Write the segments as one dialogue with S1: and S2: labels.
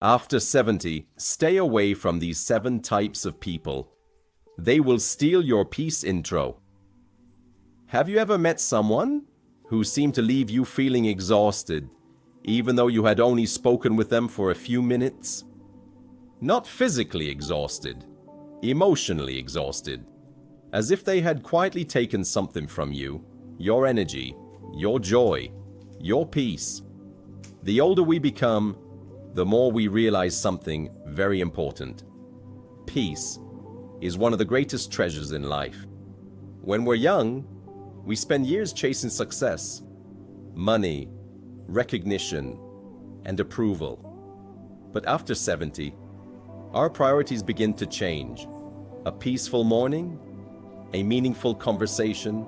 S1: After 70, stay away from these 7 types of people. They will steal your peace intro. Have you ever met someone who seemed to leave you feeling exhausted, even though you had only spoken with them for a few minutes? Not physically exhausted, emotionally exhausted, as if they had quietly taken something from you, your energy, your joy, your peace. The older we become, the more we realize something very important. Peace is one of the greatest treasures in life. When we're young, we spend years chasing success, money, recognition, and approval. But after 70, our priorities begin to change. A peaceful morning, a meaningful conversation,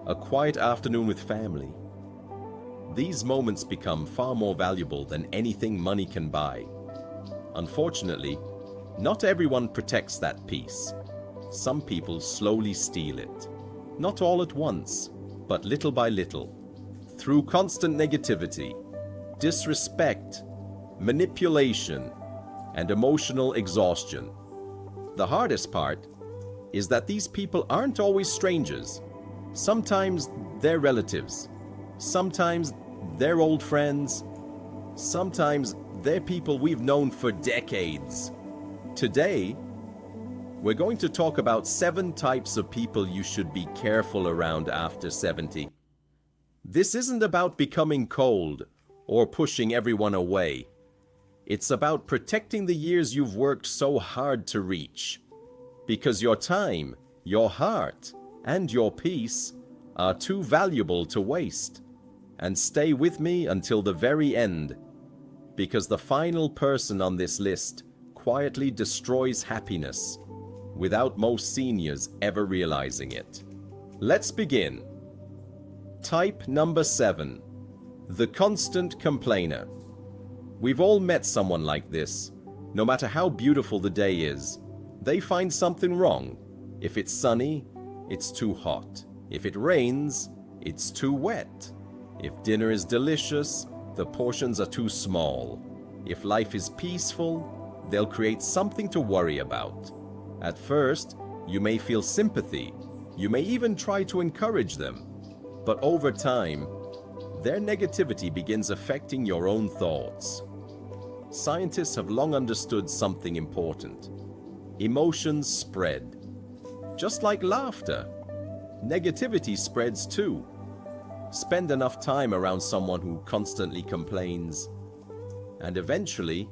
S1: a quiet afternoon with family. These moments become far more valuable than anything money can buy. Unfortunately, not everyone protects that peace. Some people slowly steal it. Not all at once, but little by little. Through constant negativity, disrespect, manipulation, and emotional exhaustion. The hardest part is that these people aren't always strangers. Sometimes they're relatives. Sometimes they're old friends. Sometimes they're people we've known for decades. Today, we're going to talk about 7 types of people you should be careful around after 70. This isn't about becoming cold or pushing everyone away. It's about protecting the years you've worked so hard to reach. Because your time, your heart, and your peace are too valuable to waste. And stay with me until the very end, because the final person on this list quietly destroys happiness without most seniors ever realizing it. Let's begin. Type number 7, the constant complainer. We've all met someone like this. No matter how beautiful the day is, they find something wrong. If it's sunny, it's too hot. If it rains, it's too wet. If dinner is delicious, the portions are too small. If life is peaceful, they'll create something to worry about. At first, you may feel sympathy. You may even try to encourage them. But over time, their negativity begins affecting your own thoughts. Scientists have long understood something important. Emotions spread. Just like laughter, negativity spreads too. Spend enough time around someone who constantly complains, and eventually,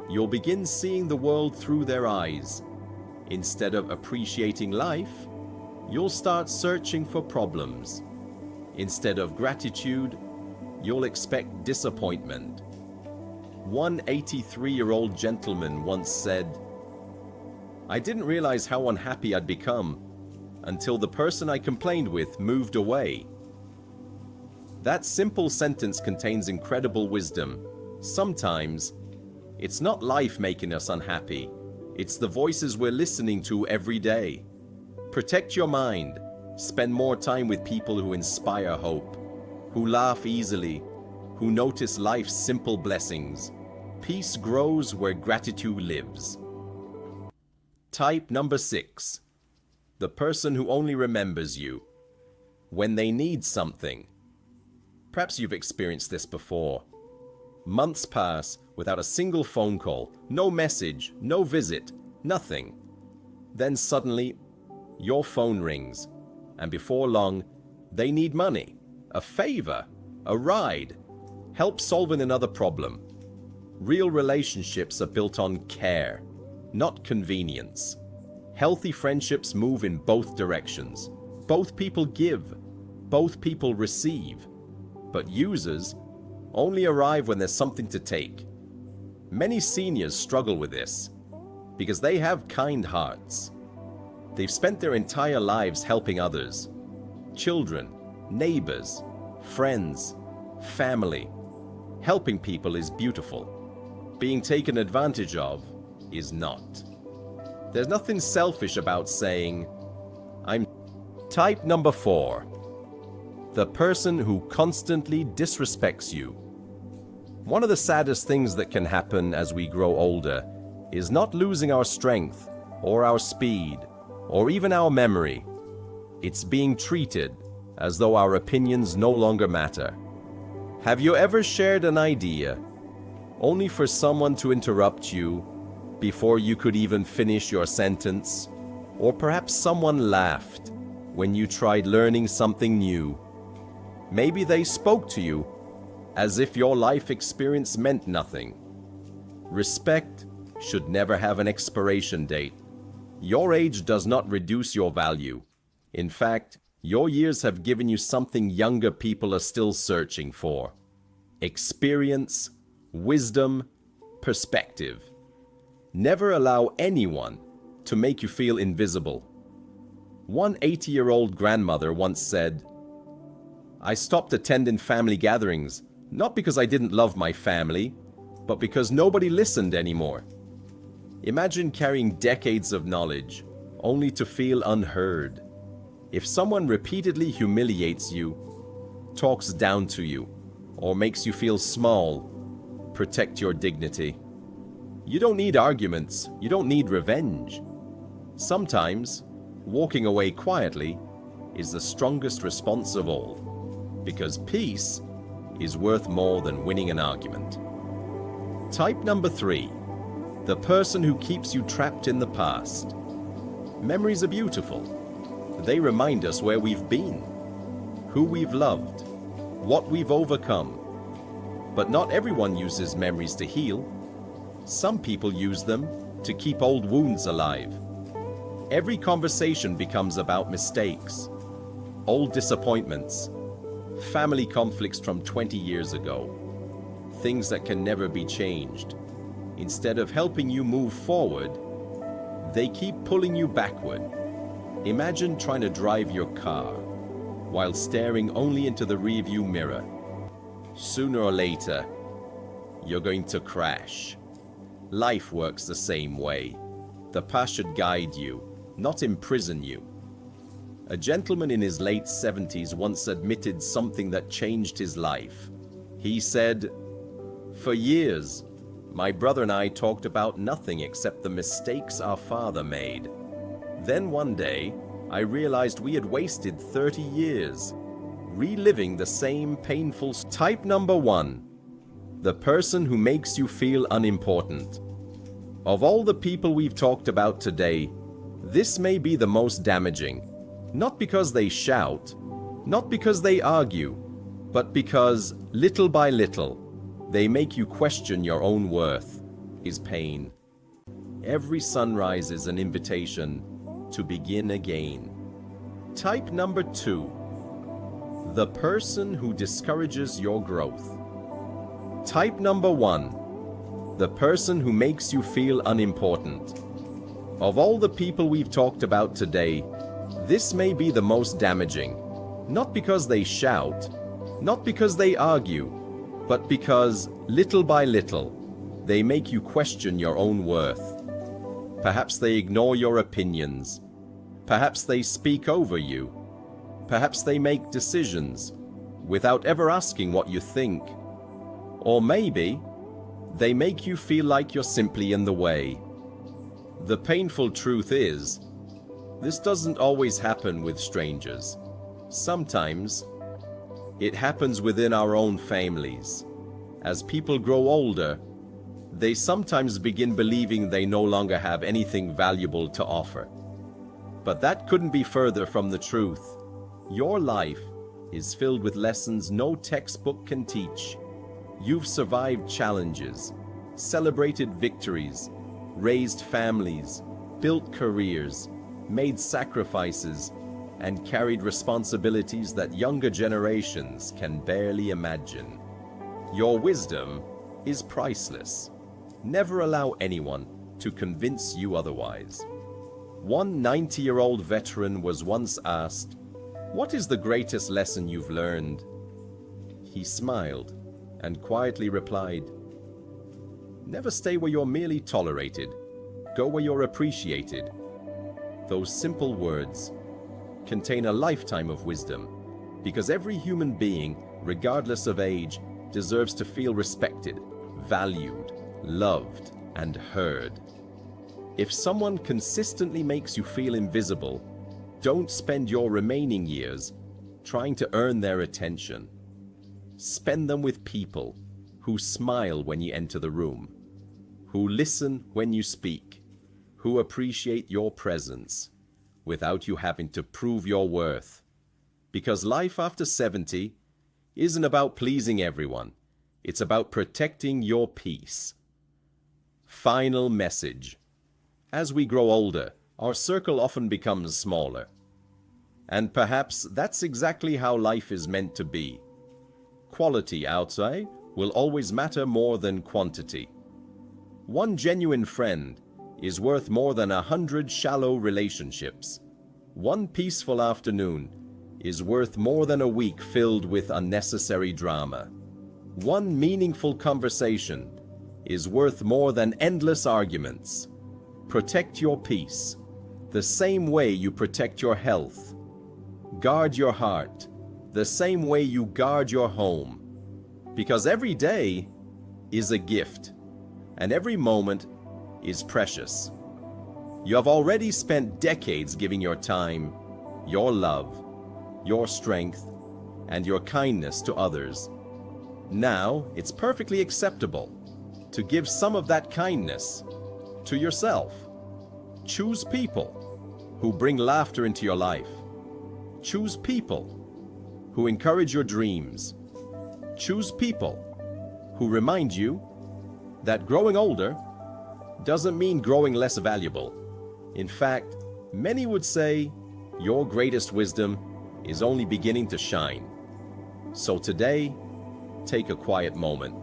S1: you'll begin seeing the world through their eyes. Instead of appreciating life, you'll start searching for problems. Instead of gratitude, you'll expect disappointment. One 83-year-old gentleman once said, "I didn't realize how unhappy I'd become until the person I complained with moved away." That simple sentence contains incredible wisdom. Sometimes, it's not life making us unhappy. It's the voices we're listening to every day. Protect your mind. Spend more time with people who inspire hope, who laugh easily, who notice life's simple blessings. Peace grows where gratitude lives. Type number 6. The person who only remembers you when they need something. Perhaps you've experienced this before. Months pass without a single phone call, no message, no visit, nothing. Then suddenly, your phone rings, and before long, they need money, a favor, a ride, help solving another problem. Real relationships are built on care, not convenience. Healthy friendships move in both directions. Both people give, both people receive. But users only arrive when there's something to take. Many seniors struggle with this because they have kind hearts. They've spent their entire lives helping others. Children, neighbors, friends, family. Helping people is beautiful. Being taken advantage of is not. There's nothing selfish about saying, "I'm..." Type number 4. The person who constantly disrespects you. One of the saddest things that can happen as we grow older is not losing our strength or our speed or even our memory. It's being treated as though our opinions no longer matter. Have you ever shared an idea only for someone to interrupt you before you could even finish your sentence? Or perhaps someone laughed when you tried learning something new. Maybe they spoke to you as if your life experience meant nothing. Respect should never have an expiration date. Your age does not reduce your value. In fact, your years have given you something younger people are still searching for: experience, wisdom, perspective. Never allow anyone to make you feel invisible. One 80-year-old grandmother once said, "I stopped attending family gatherings, not because I didn't love my family, but because nobody listened anymore." Imagine carrying decades of knowledge only to feel unheard. If someone repeatedly humiliates you, talks down to you, or makes you feel small, protect your dignity. You don't need arguments, you don't need revenge. Sometimes, walking away quietly is the strongest response of all, because peace is worth more than winning an argument. Type number 3, the person who keeps you trapped in the past. Memories are beautiful. They remind us where we've been, who we've loved, what we've overcome. But not everyone uses memories to heal. Some people use them to keep old wounds alive. Every conversation becomes about mistakes, old disappointments, family conflicts from 20 years ago, things that can never be changed. Instead of helping you move forward, they keep pulling you backward. Imagine trying to drive your car while staring only into the rearview mirror. Sooner or later, you're going to crash. Life works the same way. The past should guide you, not imprison you. A gentleman in his late 70s once admitted something that changed his life. He said, "For years, my brother and I talked about nothing except the mistakes our father made. Then one day, I realized we had wasted 30 years, reliving the same painful." Type number 1, the person who makes you feel unimportant. Of all the people we've talked about today, this may be the most damaging. Not because they shout, not because they argue, but because, little by little, they make you question your own worth. Is pain. Every sunrise is an invitation to begin again. Type number 2, the person who discourages your growth. Type number 1, the person who makes you feel unimportant. Of all the people we've talked about today, this may be the most damaging. Not because they shout, not because they argue, but because, little by little, they make you question your own worth. Perhaps they ignore your opinions. Perhaps they speak over you. Perhaps they make decisions without ever asking what you think. Or maybe they make you feel like you're simply in the way. The painful truth is, this doesn't always happen with strangers. Sometimes, it happens within our own families. As people grow older, they sometimes begin believing they no longer have anything valuable to offer. But that couldn't be further from the truth. Your life is filled with lessons no textbook can teach. You've survived challenges, celebrated victories, raised families, built careers, made sacrifices, and carried responsibilities that younger generations can barely imagine. Your wisdom is priceless. Never allow anyone to convince you otherwise. One 90-year-old veteran was once asked, "What is the greatest lesson you've learned?" He smiled and quietly replied, "Never stay where you're merely tolerated. Go where you're appreciated." Those simple words contain a lifetime of wisdom, because every human being, regardless of age, deserves to feel respected, valued, loved, and heard. If someone consistently makes you feel invisible, don't spend your remaining years trying to earn their attention. Spend them with people who smile when you enter the room, who listen when you speak, who appreciate your presence without you having to prove your worth. Because life after 70 isn't about pleasing everyone. It's about protecting your peace. Final message. As we grow older, our circle often becomes smaller. And perhaps that's exactly how life is meant to be. Quality, I'd say, will always matter more than quantity. One genuine friend is worth more than 100 shallow relationships. One peaceful afternoon is worth more than a week filled with unnecessary drama. One meaningful conversation is worth more than endless arguments. Protect your peace, the same way you protect your health. Guard your heart, the same way you guard your home. Because every day is a gift, and every moment is precious. You have already spent decades giving your time, your love, your strength, and your kindness to others. Now it's perfectly acceptable to give some of that kindness to yourself. Choose people who bring laughter into your life. Choose people who encourage your dreams. Choose people who remind you that growing older doesn't mean growing less valuable. In fact, many would say your greatest wisdom is only beginning to shine. So today, take a quiet moment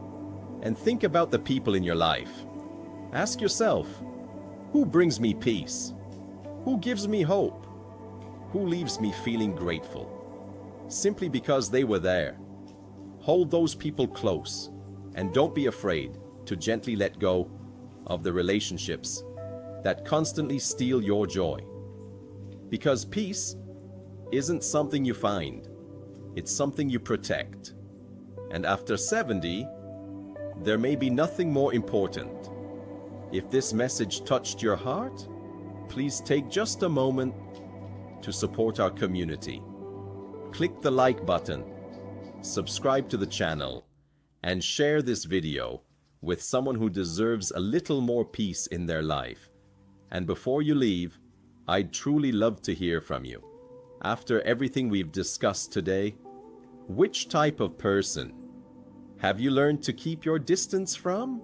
S1: and think about the people in your life. Ask yourself, who brings me peace? Who gives me hope? Who leaves me feeling grateful? Simply because they were there. Hold those people close and don't be afraid to gently let go of the relationships that constantly steal your joy. Because peace isn't something you find, it's something you protect. And after 70, there may be nothing more important. If this message touched your heart, please take just a moment to support our community. Click the like button, subscribe to the channel, and share this video with someone who deserves a little more peace in their life. And before you leave, I'd truly love to hear from you. After everything we've discussed today, which type of person have you learned to keep your distance from?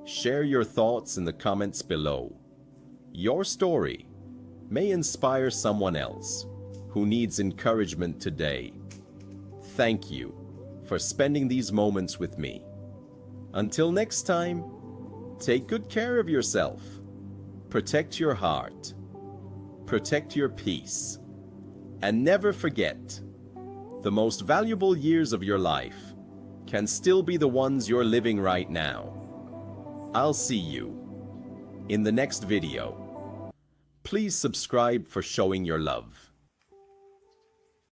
S1: Share your thoughts in the comments below. Your story may inspire someone else who needs encouragement today. Thank you for spending these moments with me. Until next time, take good care of yourself. Protect your heart. Protect your peace. And never forget, the most valuable years of your life can still be the ones you're living right now. I'll see you in the next video. Please subscribe for showing your love.